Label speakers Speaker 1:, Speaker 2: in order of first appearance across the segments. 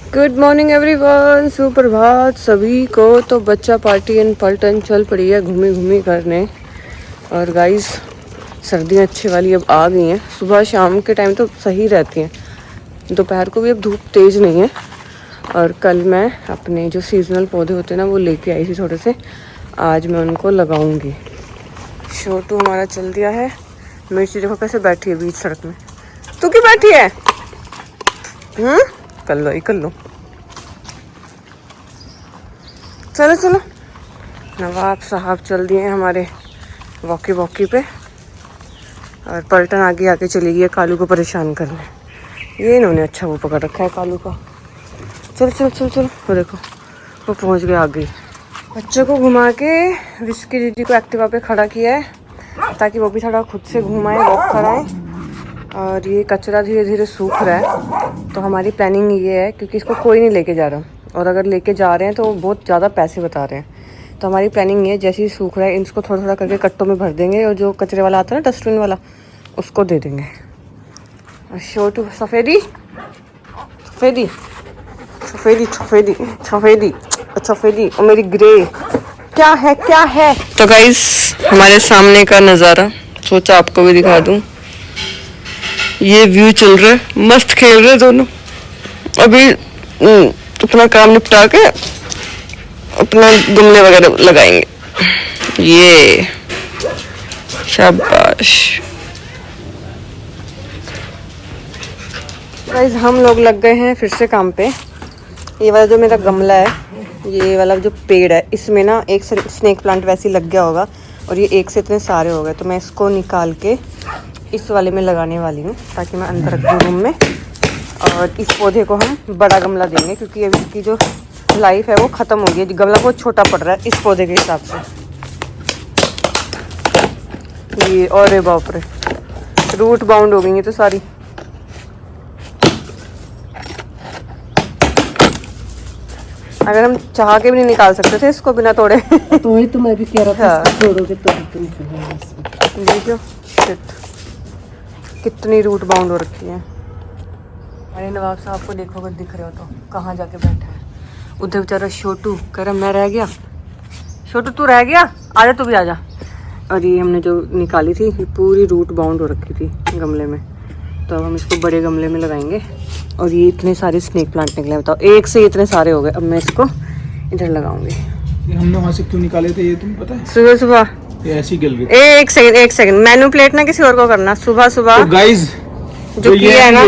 Speaker 1: Good morning everyone, सुप्रभात सभी को। तो बच्चा पार्टी एंड पलटन चल पड़ी है घूमी घूमी करने। और गाइस सर्दियाँ अच्छी वाली अब आ गई हैं। सुबह शाम के टाइम तो सही रहती हैं, दोपहर को भी अब धूप तेज़ नहीं है। और कल मैं अपने जो सीजनल पौधे होते हैं ना वो लेके आई थी थोड़े से, आज मैं उनको लगाऊंगी। छोटू हमारा चल दिया है। मिर्ची देखो कैसे बैठी है बीच सड़क में। तू क्यों बैठी है? कर लो ही कर लो। चलो चलो, नवाब साहब चल दिए हैं हमारे वॉकी वॉकी पे। और पलटन आगे आके चली गई है कालू को परेशान करने। ये इन्होंने अच्छा वो पकड़ रखा है कालू का। चलो चलो चलो चलो, वो देखो वो पहुंच गए आगे। बच्चों को घुमा के विस्की दीदी को एक्टिवा पे खड़ा किया है ताकि वो भी थोड़ा खुद से घुमाएं, वॉक कराएं। और ये कचरा धीरे धीरे सूख रहा है, तो हमारी प्लानिंग ये है क्योंकि इसको कोई नहीं लेके जा रहा, और अगर लेके जा रहे हैं तो बहुत ज़्यादा पैसे बता रहे हैं। तो हमारी प्लानिंग ये है जैसे ही सूख रहा है इसको थोड़ा थोड़ा करके कट्टों में भर देंगे, और जो कचरे वाला आता है ना डस्टबिन वाला उसको दे देंगे। और छोटू सफ़ेदी सफ़ेदी सफ़ेदी सफ़ेदी सफ़ेदी सफ़ेदी और मेरी ग्रे क्या है क्या है। तो गाइस हमारे सामने का नज़ारा सोचा आपको भी दिखा दूँ। ये व्यू चल रहा है, मस्त खेल रहे दोनों। अभी अपना काम निपटा के अपना गमले वगैरह लगाएंगे। ये शाबाश। गाइस हम लोग लग गए हैं फिर से काम पे। ये वाला जो मेरा गमला है, ये वाला जो पेड़ है, इसमें ना एक स्नेक प्लांट वैसे लग गया होगा, और ये एक से इतने सारे हो गए। तो मैं इसको निकाल के इस वाले में लगाने वाली हूँ ताकि मैं अंदर रख दूँ रूम में। और इस पौधे को हम बड़ा गमला देंगे क्योंकि अभी इसकी जो लाइफ है वो ख़त्म हो गई है। गमला बहुत छोटा पड़ रहा है इस पौधे के हिसाब से। ये और बाप रे, रूट बाउंड हो गई है तो सारी। अगर हम चाह के भी नहीं निकाल सकते थे इसको बिना तोड़े।
Speaker 2: तो वही तो मैं भी कह रहा था, तोड़ोगे तो
Speaker 1: देखो शिट, कितनी रूट बाउंड हो रखी है। अरे नवाब साहब को देखो अगर दिख रहे हो तो कहाँ जाके बैठा है। उधर बेचारा छोटू कह रहा मैं रह गया। छोटू तू रह गया, आजा तू भी आजा। और ये हमने जो निकाली थी ये पूरी रूट बाउंड हो रखी थी गमले में, तो अब हम इसको बड़े गमले में लगाएंगे। और ये इतने सारे स्नेक प्लांट निकले, बताओ एक से इतने सारे हो गए। अब मैं इसको इधर लगाऊंगी।
Speaker 3: ये हमने वहाँ से क्यों निकाले थे ये तुम पता है?
Speaker 1: सुबह सुबह
Speaker 3: ये ऐसी गिल गई।
Speaker 1: एक सेकंड मैनिपुलेट ना किसी और को करना। सुबह सुबह
Speaker 3: तो गाइस
Speaker 1: जो किया है ना,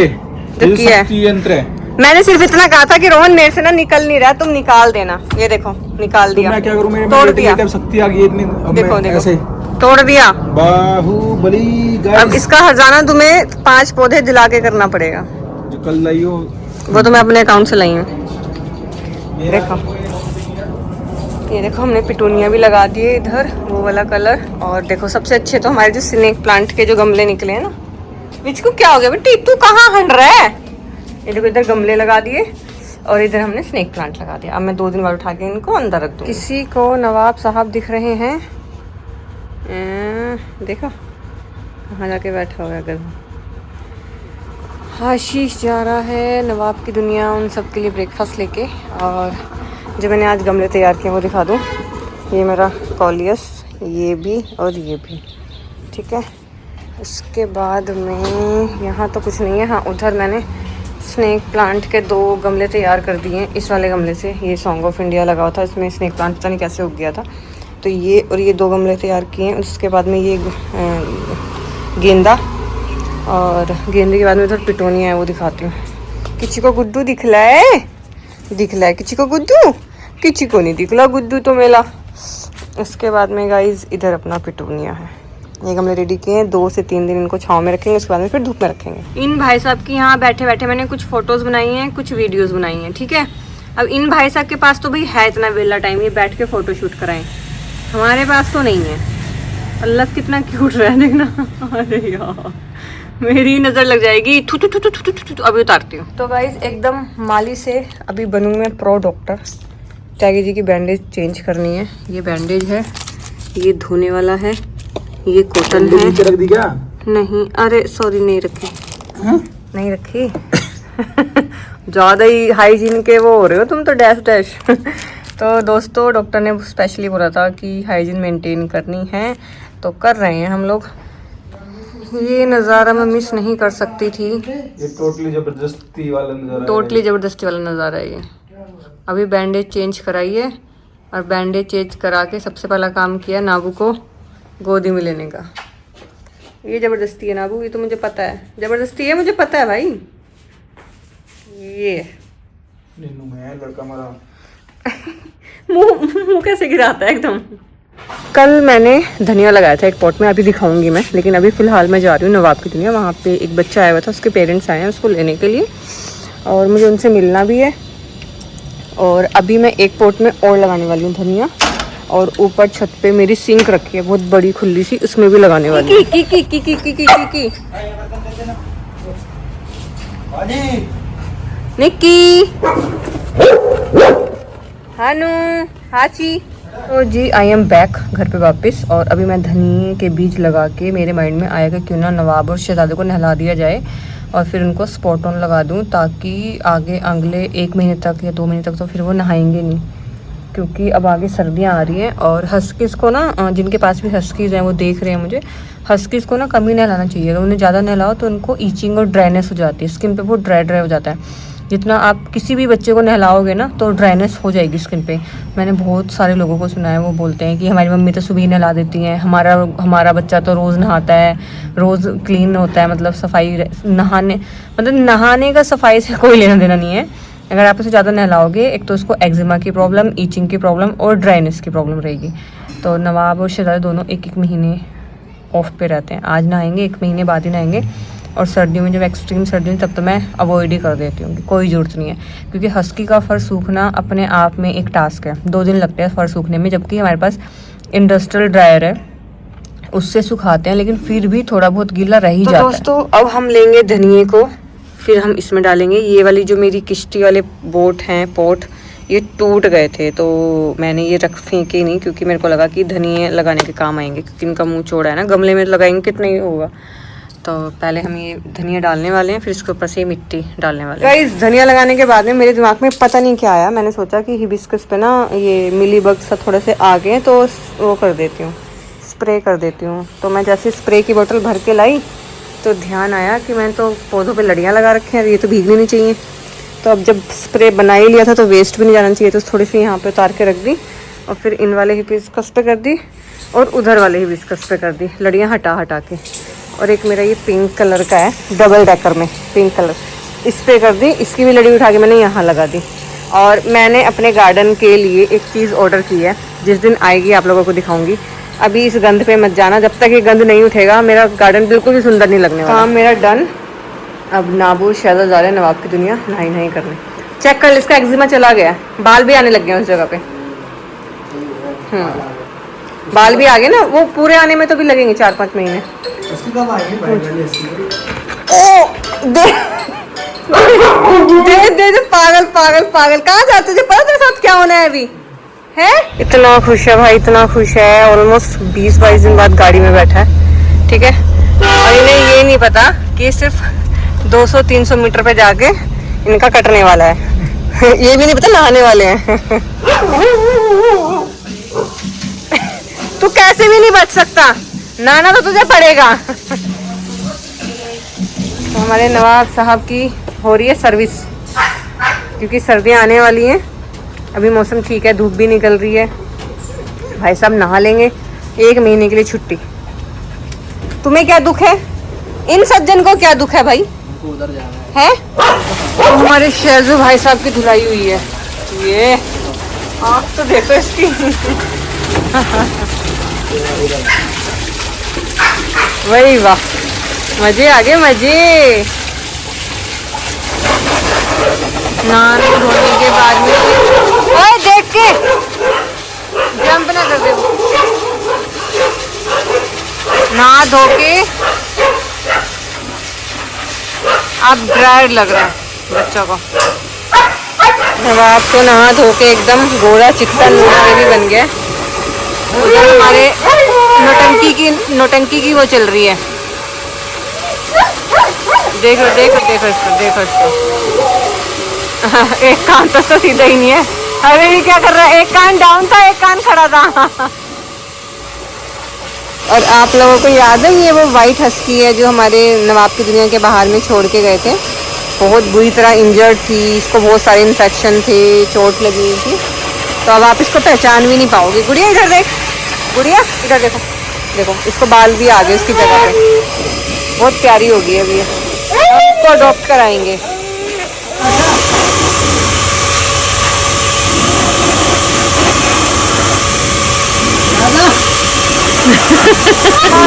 Speaker 1: जो किया है,
Speaker 3: यंत्र है।
Speaker 1: मैंने सिर्फ इतना कहा था कि रोहन मेरे से ना निकल नहीं रहा, तुम निकाल देना। ये देखो निकाल दिया।
Speaker 3: तो मैं क्या करूं, मेरे
Speaker 1: तोड़
Speaker 3: में
Speaker 1: दिया।
Speaker 3: शक्ति आ गई इतनी।
Speaker 1: देखो देखो
Speaker 3: ऐसे
Speaker 1: तोड़ दिया
Speaker 3: बाहुबली गाइस।
Speaker 1: अब इसका हर्जाना तुम्हें 5 पौधे दिला के करना पड़ेगा।
Speaker 3: जो कल लाई हो
Speaker 1: वो तो मैं अपने अकाउंट से लाई हूँ। देखो ये देखो हमने पिटूनिया भी लगा दिए इधर, वो वाला कलर। और देखो सबसे अच्छे तो हमारे जो स्नेक प्लांट के जो गमले निकले हैं ना। बीच को क्या हो गया बेटी, तू कहाँ हट रहा है? ये देखो इधर गमले लगा दिए और इधर हमने स्नेक प्लांट लगा दिया। अब मैं 2 दिन बाद उठा के इनको अंदर रख दूँ। किसी को नवाब साहब दिख रहे हैं? देखो कहाँ जाके बैठा हुआ है अगर। आशीष जा रहा है नवाब की दुनिया उन सब के लिए ब्रेकफास्ट लेके। और जो मैंने आज गमले तैयार किए वो दिखा दूँ। ये मेरा कॉलियस, ये भी और ये भी, ठीक है। उसके बाद में यहाँ तो कुछ नहीं है। हाँ उधर मैंने स्नेक प्लांट के 2 गमले तैयार कर दिए हैं। इस वाले गमले से ये सॉन्ग ऑफ इंडिया लगा हुआ था, इसमें स्नेक प्लांट पता नहीं कैसे उग गया था, तो ये और ये 2 गमले तैयार किए हैं। उसके बाद में ये गेंदा, और गेंदे के बाद में इधर पिटोनिया है वो दिखाती हूँ। किसी को गुड्डू दिखला है? किसी को गुड्डू? किसी को नहीं दिखला गुड्डू तो मेला। उसके बाद में गाइज इधर अपना पिटोनिया है। ये गमले रेडी किए हैं, 2 से 3 दिन इनको छाँव में रखेंगे, उसके बाद में फिर धूप में रखेंगे। इन भाई साहब की यहाँ बैठे बैठे मैंने कुछ फोटोज़ बनाई हैं, कुछ वीडियोज़ बनाई हैं, ठीक है। अब इन भाई साहब के पास तो भाई है इतना वेला टाइम ये बैठ के फ़ोटो शूट कराएं, हमारे पास तो नहीं है। अल्लाह कितना क्यूट रहा है देखना। अरे यार मेरी नज़र लग जाएगी। थू थू थू थू थू थू थू। अभी उतारती हूँ। तो गाइज एकदम माली से अभी बनूँ मैं प्रो डॉक्टर। टैगी जी की बैंडेज चेंज करनी है। ये बैंडेज है, ये धोने वाला है, ये कॉटन है।
Speaker 3: नीचे रख दी क्या?
Speaker 1: नहीं, अरे सॉरी नहीं रखी।
Speaker 3: हाँ?
Speaker 1: नहीं रखी। ज़्यादा ही हाइजीन के वो हो रहे हो तुम तो, डैश डैश। तो दोस्तों डॉक्टर ने स्पेशली बोला था कि हाइजीन मेंटेन करनी है, तो कर रहे हैं हम लोग। ये नज़ारा मैं मिस नहीं कर सकती थी।
Speaker 3: ये टोटली जबरदस्ती वाला नजारा
Speaker 1: टोटली ज़बरदस्ती वाला नज़ारा है ये। अभी बैंडेज चेंज कराइए, और बैंडेज चेंज करा के सबसे पहला काम किया नाबू को गोदी में लेने का। ये ज़बरदस्ती है नाबू, ये तो मुझे पता है, ज़बरदस्ती है, मुझे पता है भाई। ये
Speaker 3: नीनू मैं लड़का मारा
Speaker 1: मुंह कैसे गिराता है एकदम। कल मैंने धनिया लगाया था एक पॉट में, अभी दिखाऊंगी मैं, लेकिन अभी फ़िलहाल मैं जा रही हूँ नवाब की दुनिया। वहाँ पे एक बच्चा आया हुआ था, उसके पेरेंट्स आए हैं उसको लेने के लिए, और मुझे उनसे मिलना भी है। और अभी मैं एक पॉट में और लगाने वाली हूँ धनिया, और ऊपर छत पे मेरी सिंक रखी है बहुत बड़ी खुली सी, उसमें भी लगाने वाली हूँ। निक्की, हानू, हाची। तो जी आई एम बैक घर पे वापस, और अभी मैं धनिए के बीज लगा के मेरे माइंड में आएगा क्यों ना नवाब और शहजादे को नहला दिया जाए, और फिर उनको स्पॉट ऑन लगा दूं, ताकि आगे अगले 1 महीने तक या 2 महीने तक तो फिर वो नहाएंगे नहीं, क्योंकि अब आगे सर्दियां आ रही हैं। और हस्कीज़ को ना, जिनके पास भी हस्कीज़ हैं वो देख रहे हैं मुझे, हस्कीज़ को ना कम ही नहलाना चाहिए। अगर उन्हें ज़्यादा नहलाओ तो उनको ईचिंग और ड्राइनेस हो जाती है, स्किन पे बहुत ड्राई हो जाता है। जितना आप किसी भी बच्चे को नहलाओगे ना तो ड्राइनेस हो जाएगी स्किन पे। मैंने बहुत सारे लोगों को सुना है, वो बोलते हैं कि हमारी मम्मी तो सुबह ही नहला देती हैं, हमारा बच्चा तो रोज़ नहाता है, रोज़ क्लीन होता है, मतलब सफाई नहाने का सफाई से कोई लेना देना नहीं है। अगर आप उसे ज़्यादा नहलाओगे, एक तो उसको एक्जिमा की प्रॉब्लम, ईचिंग की प्रॉब्लम और ड्राइनेस की प्रॉब्लम रहेगी। तो नवाब और शहजादा दोनों 1-1 महीने ऑफ पे रहते हैं। आज नहाएंगे, 1 महीने बाद ही नहाएंगे, और सर्दियों में जब एक्सट्रीम सर्दी में तब तो मैं अवॉइड ही कर देती हूँ, कोई ज़रूरत नहीं है। क्योंकि हस्की का फर सूखना अपने आप में एक टास्क है, 2 दिन लगते हैं फर सूखने में, जबकि हमारे पास इंडस्ट्रियल ड्रायर है, उससे सुखाते हैं, लेकिन फिर भी थोड़ा बहुत गीला रह ही जाता है। दोस्तों अब हम लेंगे धनिए को, फिर हम इसमें डालेंगे। ये वाली जो मेरी किश्ती वाले बोट हैं पॉट, ये टूट गए थे, तो मैंने ये फेंके नहीं, क्योंकि मेरे को लगा कि धनिए लगाने के काम आएंगे, क्योंकि इनका मुँह चौड़ा है ना, गमले में लगाएंगे कितना ही होगा। तो पहले हम ये धनिया डालने वाले हैं, फिर इसके ऊपर से मिट्टी डालने वाले हैं। गाइस धनिया लगाने के बाद में मेरे दिमाग में पता नहीं क्या आया, मैंने सोचा कि हिबिस्कस पे ना ये मिली बग्स सा थोड़े से आ गए, तो वो कर देती हूँ, स्प्रे कर देती हूँ। तो मैं जैसे स्प्रे की बोतल भर के लाई तो ध्यान आया कि मैंने तो पौधों पे लड़ियाँ लगा रखे हैं, ये तो भीगनी नहीं चाहिए। तो अब जब स्प्रे बना ही लिया था तो वेस्ट भी नहीं जाना चाहिए, तो थोड़ी सी यहाँ पे उतार के रख दी, और फिर इन वाले हिबिस्कस पे कर दी, और उधर वाले हिबिस्कस पे कर दी, लड़ियाँ हटा हटा के। और एक मेरा ये पिंक कलर का है, डबल डेकर में पिंक कलर, इस पे कर दी, इसकी भी लड़ी उठा के मैंने यहाँ लगा दी। और मैंने अपने गार्डन के लिए एक चीज़ ऑर्डर की है, जिस दिन आएगी आप लोगों को दिखाऊंगी। अभी इस गंद पे मत जाना, जब तक ये गंद नहीं उठेगा मेरा गार्डन बिल्कुल भी सुंदर नहीं लगने वाला। काम मेरा डन। अब नाबू शहजादा जा रहे हैं नवाब की दुनिया नहीं करने। चेक कर, इसका एक्जिमा चला गया, बाल भी आने लग गए उस जगह पे। बाल भी आ गए ना, वो पूरे आने में तो भी लगेंगे 4-5 महीने। ओ दे पागल पागल पागल, कहाँ जाते थे, पता तेरे साथ क्या होना है अभी है? इतना खुश है भाई, इतना खुश है, ऑलमोस्ट 20-22 दिन बाद गाड़ी में बैठा है, ठीक है। और इन्हें ये नहीं पता कि सिर्फ 200-300 मीटर पे जाके इनका कटने वाला है। ये भी नहीं पता नहाने वाले हैं। तू कैसे भी नहीं बच सकता, नहाना तो तुझे पड़ेगा। तो हमारे नवाब साहब की हो रही है सर्विस, क्योंकि सर्दियाँ आने वाली हैं, अभी मौसम ठीक है, धूप भी निकल रही है, भाई साहब नहा लेंगे। 1 महीने के लिए छुट्टी। तुम्हें क्या दुख है, इन सज्जन को क्या दुख है भाई, उधर जाना है? तो हमारे शेजू भाई साहब की धुलाई हुई है, ये आप तो देखो इसकी। वही वाह, मजे आ गए मजे। नहाने धोने के बाद में, ओए देख के जंप ना कर दे। नहा धो के अब ड्रायर लग रहा है बच्चों को। नवाब को नहा धो के एकदम गोरा चिकन भी बन गया। उधर हमारे नौटंकी की वो चल रही है, देखो देखो देखो इसको, देखो इसको। एक कान तो सीधा ही नहीं है। अरे ये क्या कर रहा है, एक कान डाउन था एक कान खड़ा था। और आप लोगों को याद है ये वो वाइट हस्की है जो हमारे नवाब की दुनिया के बाहर में छोड़ के गए थे। बहुत बुरी तरह इंजर्ड थी, इसको बहुत सारे इन्फेक्शन थे, चोट लगी हुई थी। तो अब आप इसको पहचान भी नहीं पाओगे। गुड़िया इधर देख, गुड़िया इधर देखो, देखो इसको बाल भी आ गए इसकी जगह पे। बहुत प्यारी होगी अभी ये। इसको अडॉप्ट कराएंगे।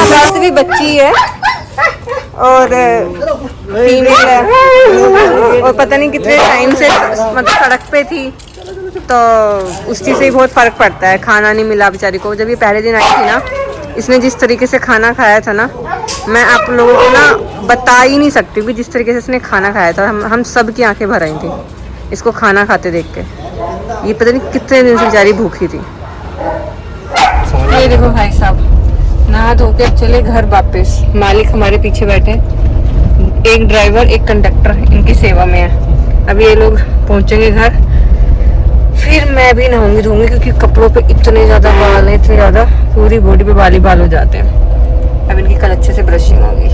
Speaker 1: वैसे भी बच्ची है और फीमेल है और पता नहीं कितने टाइम से मतलब सड़क पे थी, तो उस चीज़ से ही बहुत फ़र्क पड़ता है। खाना नहीं मिला बेचारी को। जब ये पहले दिन आई थी ना, इसने जिस तरीके से खाना खाया था ना, मैं आप लोगों को ना बता ही नहीं सकती भी जिस तरीके से इसने खाना खाया था। हम सब की आंखें भर आई थी इसको खाना खाते देख के। ये पता नहीं कितने दिन से बेचारी भूखी थी। ये देखो भाई साहब नहा धो के चले घर वापस। मालिक हमारे पीछे बैठे, एक ड्राइवर एक कंडक्टर इनकी सेवा में है। अब ये लोग पहुंचेंगे घर, फिर मैं भी नहाऊंगी धोऊंगी क्योंकि कपड़ों पे इतने ज़्यादा बाल हैं, इतने ज़्यादा, पूरी बॉडी पे बाल ही बाल हो जाते हैं। अब इनकी कल अच्छे से ब्रशिंग होगी।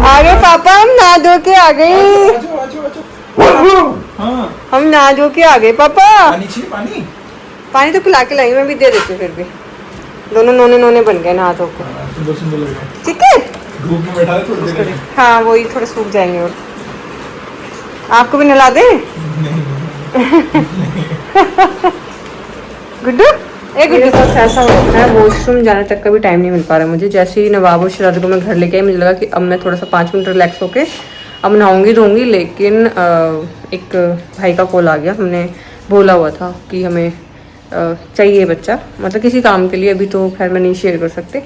Speaker 1: आ गए पापा, हम नहा धो के आ गए। हम नहा धो के आ गए पापा। पानी तो पिला के लाई, मैं भी दे देती हूँ। फिर भी दोनों नोने नोने बन गए नहा धो के। ठीक है,
Speaker 3: धूप में बैठा है थोड़ी देर।
Speaker 1: हाँ वही थोड़े सूख जाएंगे। और आपको भी नला दें? गुड्डू, एक गुड्डू का ऐसा होता है, वॉशरूम जाने तक का भी टाइम नहीं मिल पा रहा मुझे। जैसे ही नवाब और शराज को मैं घर लेके आई, मुझे लगा कि अब मैं थोड़ा सा 5 मिनट रिलैक्स होके अब नहाऊंगी धोऊंगी। लेकिन एक भाई का कॉल आ गया। हमने बोला हुआ था कि हमें चाहिए बच्चा, मतलब किसी काम के लिए। अभी तो खैर मैं नहीं शेयर कर सकते।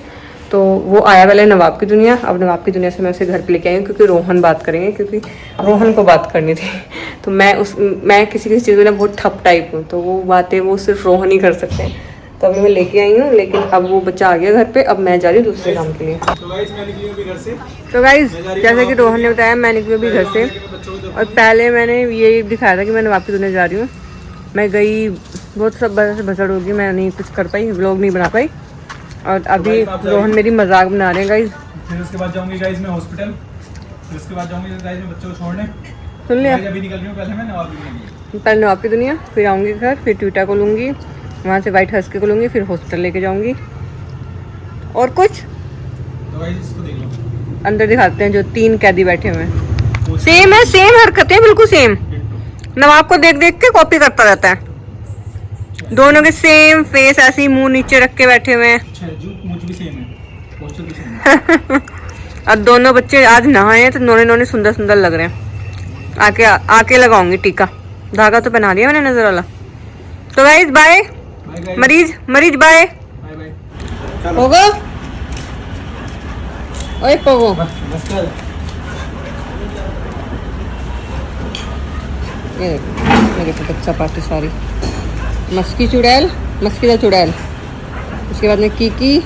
Speaker 1: तो वो आया वाला है नवाब की दुनिया। अब नवाब की दुनिया से मैं उसे घर पे लेके आई हूँ क्योंकि रोहन बात करेंगे, क्योंकि रोहन को बात करनी थी। तो मैं किसी चीज़ में ना बहुत ठप टाइप हूँ, तो वो बातें वो सिर्फ रोहन ही कर सकते हैं। तो अभी मैं लेके आई हूँ, लेकिन अब वो बच्चा आ गया घर पे। अब मैं जा रही हूँ दूसरे काम के लिए। तो गाइज जैसे कि रोहन ने बताया, मैं निकली भी घर से। और पहले मैंने ये दिखाया था कि मैं नवाब की दुनिया जा रही हूँ। मैं गई, बहुत सब से भसड़ होगी, मैं नहीं कुछ कर पाई, व्लॉग नहीं बना पाई। और अभी रोहन मेरी मजाक बना रहे हैं गाइज।
Speaker 3: फिर उसके बाद जाऊंगी गाइज मैं हॉस्पिटल, फिर उसके बाद जाऊंगी गाइज मैं बच्चों को छोड़ने।
Speaker 1: सुन लिया,
Speaker 3: अभी निकल रही हूँ। पहले मैं नवाब की दुनिया,
Speaker 1: पहले नवाब की दुनिया, फिर आऊँगी घर, फिर ट्विटा को लूँगी, वहाँ से वाइट हस्की को लूँगी, फिर हॉस्पिटल लेके जाऊँगी। और कुछ
Speaker 3: तो गाइज इसको देख लो,
Speaker 1: अंदर दिखाते हैं जो 3 कैदी बैठे हुए हैं। सेम है, सेम हरकतें, बिल्कुल सेम। नवाब को देख देख के कॉपी करता रहता है। दोनों के सेम फेस, ऐसे ही मुंह नीचे रख के बैठे हुए हैं।
Speaker 3: मुझ भी सेम है, पोस्टर भी सेम है।
Speaker 1: और दोनों बच्चे आज नहाए हैं तो नोने नोने सुंदर सुंदर लग रहे हैं। आके लगाऊंगी टीका, धागा तो पहना दिया मैंने नजर वाला। तो गाइस बाय, मरीज बाय। पोगो, ओए पोगो, ये मेरे पे चपाती सारी मस्की चुड़ैल, मस्की का चुड़ैल। उसके बाद में कीकी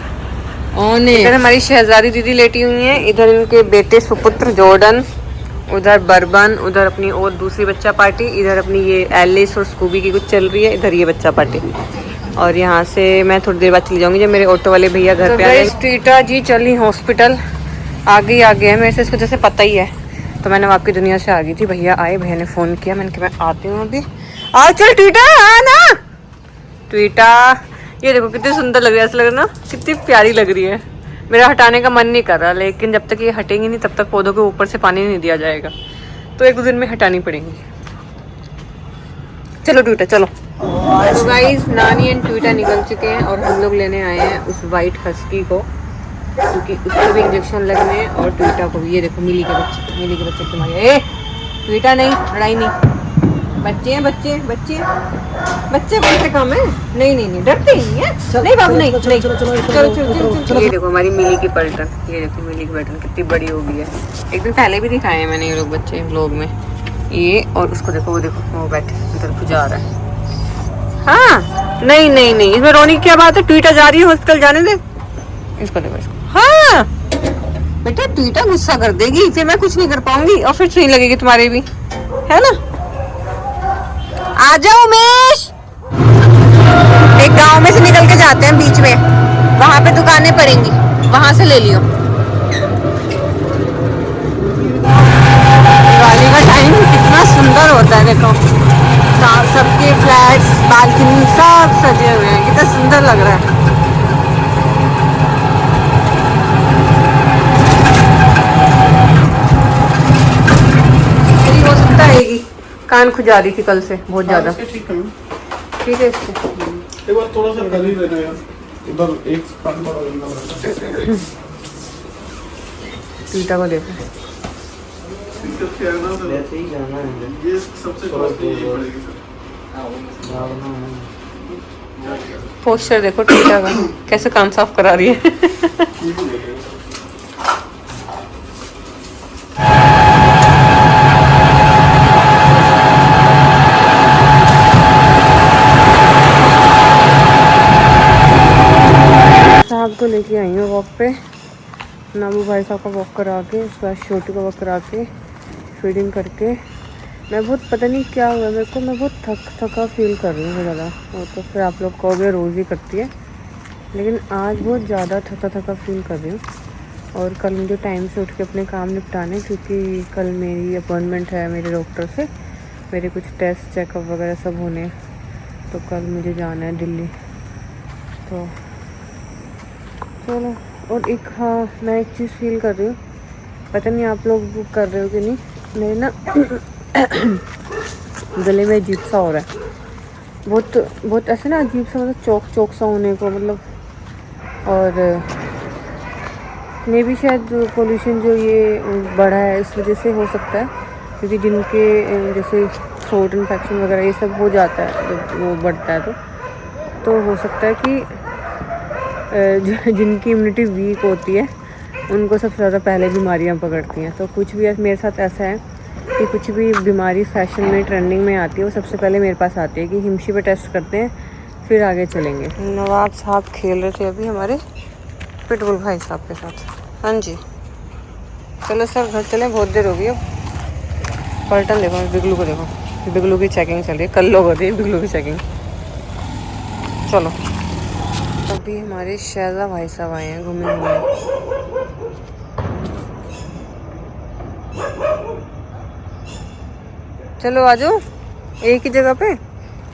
Speaker 1: ऑन है। इधर हमारी शहजादी दीदी लेटी हुई हैं, इधर इनके बेटे सुपुत्र जॉर्डन, उधर बर्बन, उधर अपनी और दूसरी बच्चा पार्टी, इधर अपनी ये एलिस और स्कूबी की कुछ चल रही है, इधर ये बच्चा पार्टी। और यहाँ से मैं थोड़ी देर बाद चली जाऊंगी जब मेरे ऑटो वाले भैया घर पे आ गए। ट्रीटा जी चली हॉस्पिटल, आगे है मेरे से, इसको जैसे पता ही है। तो मैंने आपकी दुनिया से आ गई थी, भैया आए, भैया ने फ़ोन किया, मैंने कहा मैं आती हूँ अभी। आओ चल ट्वीटा, आ ना ट्वीटा। ये देखो कितनी सुंदर लग रही है, ऐसा लग रहा है ना कितनी प्यारी लग रही है। मेरा हटाने का मन नहीं कर रहा, लेकिन जब तक ये हटेंगी नहीं तब तक पौधों के ऊपर से पानी नहीं दिया जाएगा, तो 1-2 दिन में हटानी पड़ेंगी। चलो ट्वीटा चलो। तो गाइस नानी एंड ट्वीटा निकल चुके हैं और हम लोग लेने आए हैं उस वाइट हस्की को, क्योंकि उसको भी इंजेक्शन लगने और ट्वीटा को भी। ये देखो मिली के बच्चे तुम्हारे। ट्वीटा नहीं, लड़ाई नहीं, बच्चे हैं बच्चे काम है। नहीं डरते नहीं है। नहीं बाबू नहीं, चलो। ये देखो हमारी मिली की पलटन, ये देखो मिली की पलटन कितनी बड़ी हो गई है। एक दिन पहले भी दिखाए हैं मैंने ये लोग बच्चे व्लॉग में। ये और उसको देखो, वो देखो वो बैठे इधर गुजार रहा है। हाँ नहीं इसमें रोने की क्या बात है, ट्वीटा जा रही है हॉस्पिटल, जाने दे इसको, देखो इसको। हाँ बेटा ट्वीटा गुस्सा कर देगी, फिर मैं कुछ नहीं कर पाऊंगी और फिर सुई लगेगी तुम्हारे भी, है ना। आ जाओ उमेश। एक गांव में से निकल के जाते हैं बीच में, वहां पे दुकानें पड़ेंगी, वहां से ले लियो। दिवाली का टाइम कितना सुंदर होता है, देखो सबके फ्लैट्स बालकनी सब सजे हुए हैं, कितना सुंदर लग रहा है। हो सकता है कि कान खुजा रही थी कल से बहुत ज्यादा। ठीक है इससे
Speaker 3: एक बार थोड़ा सा कर ही देना यार, इधर एक कान बड़ा गंदा रहता है।
Speaker 1: टीटा को देखो,
Speaker 3: ये सबसे कॉस्टली यही पड़ेगी सर।
Speaker 1: पोस्टर देखो टीटा का कैसे कान साफ करा रही है। साहब को लेके आई हूँ वॉक पे, नाबू भाई साहब का वॉक करा के, उसके बाद छोटू का वॉक करा के फीडिंग करके मैं बहुत पता नहीं क्या हुआ मेरे को, मैं बहुत थका फील कर रही हूँ ज़्यादा। वो तो फिर आप लोग कहोगे रोज़ ही करती है, लेकिन आज बहुत ज़्यादा थका फील कर रही हूँ। और कल मुझे टाइम से उठ के अपने काम निपटाने, क्योंकि कल मेरी अपॉइंटमेंट है मेरे डॉक्टर से, मेरे कुछ टेस्ट चेकअप वगैरह सब होने, तो कल मुझे जाना है दिल्ली। तो चलो। और एक हाँ, मैं एक चीज़ फील कर रही हूँ, पता नहीं आप लोग कर रहे हो कि नहीं, मेरे ना गले में अजीब सा हो रहा है, बहुत ऐसे ना अजीब सा, मतलब चौक सा होने को, मतलब। और मे भी शायद पोल्यूशन जो ये बढ़ा है इस वजह से हो सकता है, क्योंकि जिनके जैसे थ्रोट इन्फेक्शन वगैरह ये सब हो जाता है जब वो बढ़ता है, तो हो सकता है कि जिनकी इम्यूनिटी वीक होती है उनको सबसे ज़्यादा पहले बीमारियां पकड़ती हैं। तो कुछ भी मेरे साथ ऐसा है कि कुछ भी बीमारी फैशन में ट्रेंडिंग में आती है, वो सबसे पहले मेरे पास आती है कि हिमशी पे टेस्ट करते हैं, फिर आगे चलेंगे। नवाब साहब खेल रहे थे अभी हमारे पिटबुल भाई साहब के साथ। हाँ जी, चलो सर घर चलें, बहुत देर हो गई अब। पलटन देखो, बिगलू को देखो, बिगलू की चेकिंग चल रही है, कल लोग होती है बिगलू की चेकिंग। चलो, अभी हमारे शहजा भाई साहब आए हैं घूमने चलो आ जाओ एक ही जगह पे।